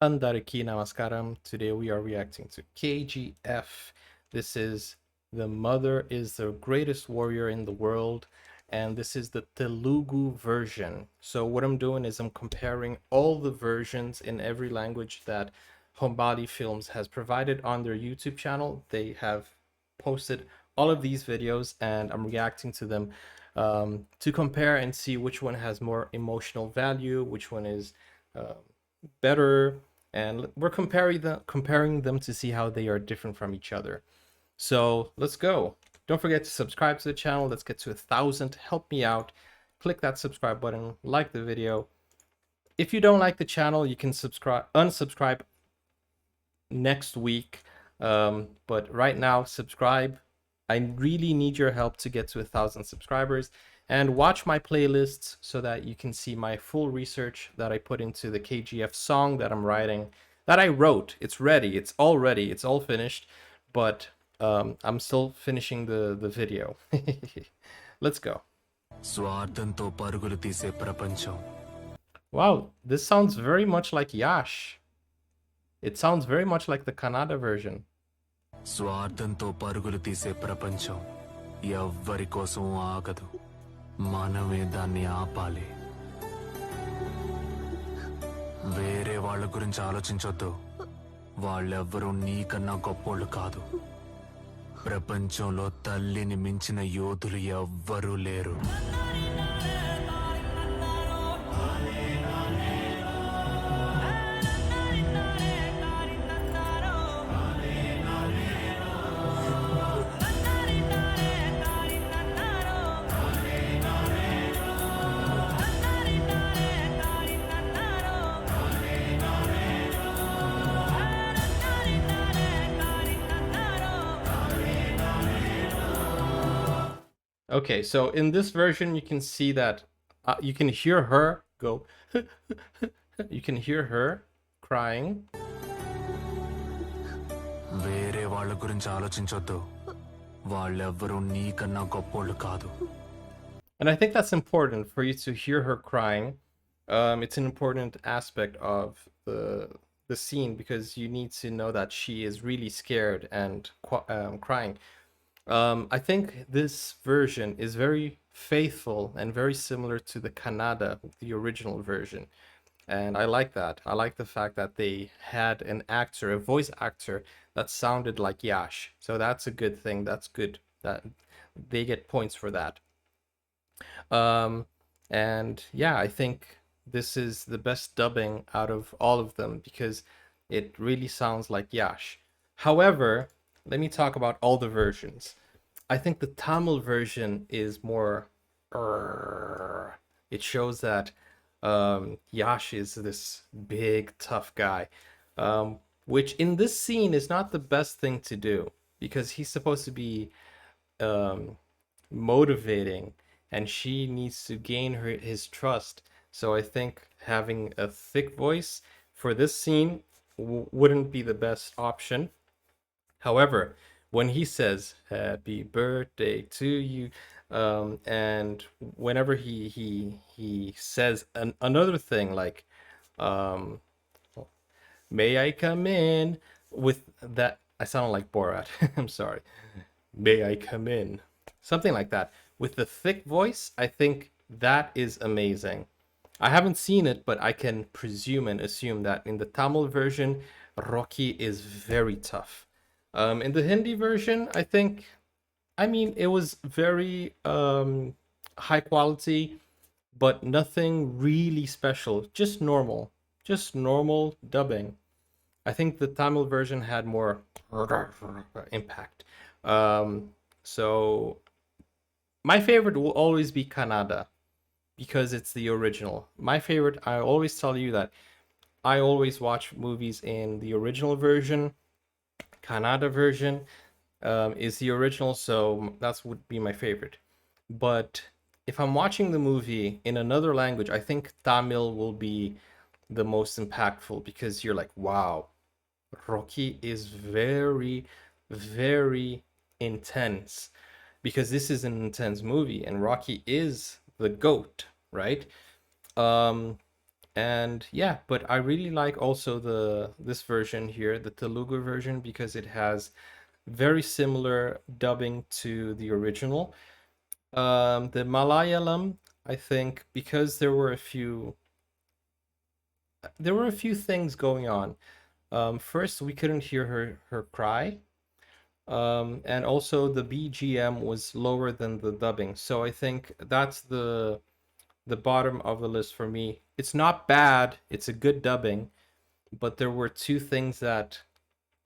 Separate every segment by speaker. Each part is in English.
Speaker 1: Andariki Namaskaram. Today we are reacting to K.G.F. This is The Mother is the Greatest Warrior in the World, and this is the Telugu version. So what I'm doing is I'm comparing all the versions in every language that Homebody Films has provided on their YouTube channel. They have posted all of these videos and I'm reacting to them to compare and see which one has more emotional value, which one is better, and we're comparing them to see how they are different from each other. So let's go. Don't forget to subscribe to the channel. Let's get to 1,000. Help me out. Click that subscribe button, like the video. If you don't like the channel, you can unsubscribe next week. But right now, subscribe. I really need your help to get to 1,000 subscribers, and watch my playlists so that you can see my full research that I put into the KGF song that I'm writing, that I wrote. It's ready. It's all ready. It's all finished, but I'm still finishing the video. Let's go.
Speaker 2: స్వార్థంతో పరుగులు తీసే ప్రపంచం.
Speaker 1: Wow, this sounds very much like Yash. It sounds very much like the Kannada version.
Speaker 2: స్వార్థంతో పరుగులు తీసే ప్రపంచం ఎవ్వరి కోసం ఆగదు. మనమే దాన్ని ఆపాలి. వేరే వాళ్ళ గురించి ఆలోచించొద్దు. వాళ్ళెవ్వరూ నీకన్నా గొప్పోళ్ళు కాదు. ప్రపంచంలో తల్లిని మించిన యోధులు ఎవ్వరూ లేరు.
Speaker 1: Okay, so in this version, you can see that you can hear her go. You can hear her crying.
Speaker 2: వేరే వాళ్ళ గురించి ఆలోచించొద్దు. వాళ్ళెవ్వరూ నీకన్నా గొప్పోళ్ళు కాదు.
Speaker 1: And I think that's important for you to hear her crying. It's an important aspect of the scene because you need to know that she is really scared and crying. I think this version is very faithful and very similar to the Kannada, the original version. And I like that. I like the fact that they had an actor, a voice actor, that sounded like Yash. So that's a good thing. That's good that they get points for that. And yeah, I think this is the best dubbing out of all of them because it really sounds like Yash. However, let me talk about all the versions. I think the Tamil version is more. It shows that Yash is this big, tough guy, which in this scene is not the best thing to do because he's supposed to be motivating and she needs to gain his trust. So I think having a thick voice for this scene wouldn't be the best option. However, when he says "Happy birthday to you," and whenever he says another thing like um, "May I come in?" with that, I sound like Borat. I'm sorry. May I come in? Something like that. With the thick voice, I think that is amazing. I haven't seen it, but I can presume and assume that in the Tamil version, Rocky is very tough. In the Hindi version, I mean, it was very high quality, but nothing really special. Just normal dubbing. I think the Tamil version had more impact. So my favorite will always be Kannada because it's the original. My favorite, I always tell you that I always watch movies in the original version. Kannada version is the original, so that's would be my favorite. But if I'm watching the movie in another language, I think Tamil will be the most impactful because you're like, wow, Rocky is very, very intense because this is an intense movie and Rocky is the GOAT, right? And yeah, but I really like also this version here, the Telugu version, because it has very similar dubbing to the original. The Malayalam, I think, because there were a few things going on. First, we couldn't hear her cry, and also the BGM was lower than the dubbing. So I think that's the bottom of the list for me. It's not bad. It's a good dubbing, but there were two things that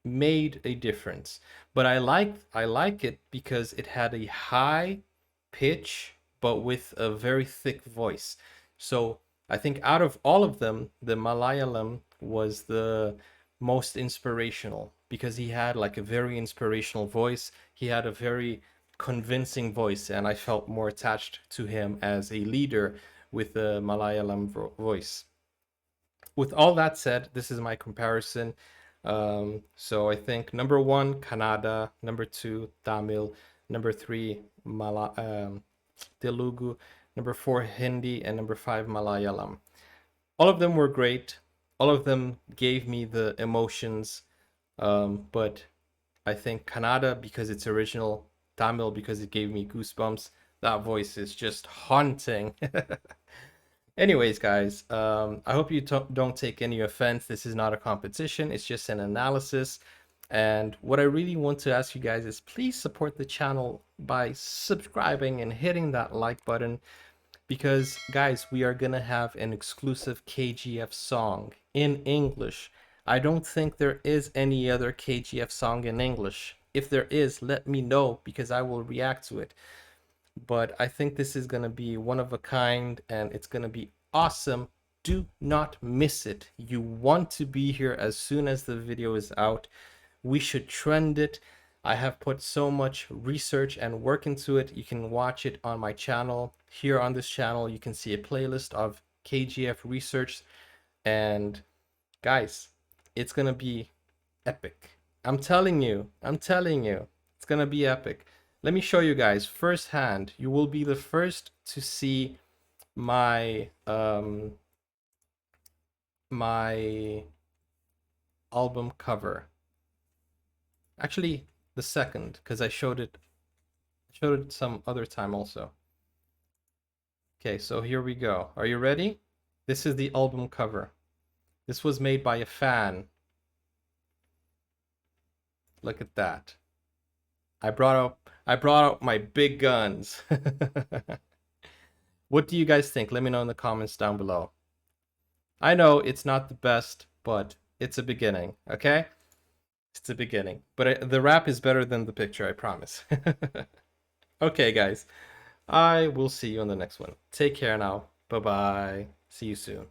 Speaker 1: made a difference. But I like it because it had a high pitch but with a very thick voice. So I think out of all of them, the Malayalam was the most inspirational because he had like a very inspirational voice. He had a very convincing voice, and I felt more attached to him as a leader with the Malayalam voice. With all that said, this is my comparison. So I think number one, Kannada, number two, Tamil, number three, Telugu, number four, Hindi, and number five, Malayalam. All of them were great. All of them gave me the emotions, but I think Kannada because it's original, Tamil because it gave me goosebumps. That voice is just haunting. Anyways, guys, I hope you don't take any offense. This is not a competition, it's just an analysis. And what I really want to ask you guys is please support the channel by subscribing and hitting that like button because, guys, we are gonna have an exclusive KGF song in English. I don't think there is any other KGF song in English. If there is, let me know because I will react to it, but I think this is going to be one of a kind and it's going to be awesome. Do not miss it. You want to be here as soon as the video is out. We should trend it. I have put so much research and work into it. You can watch it on my channel. Here on this channel, you can see a playlist of KGF research. And guys, it's going to be epic. I'm telling you, it's gonna be epic. Let me show you guys firsthand. You will be the first to see my my album cover. Actually, the second, because I showed it some other time also. Okay, so here we go. Are you ready? This is the album cover. This was made by a fan. Look at that. I brought out my big guns. What do you guys think? Let me know in the comments down below. I know it's not the best, but it's a beginning, okay? It's a beginning. But the rap is better than the picture, I promise. Okay, guys. I will see you on the next one. Take care now. Bye-bye. See you soon.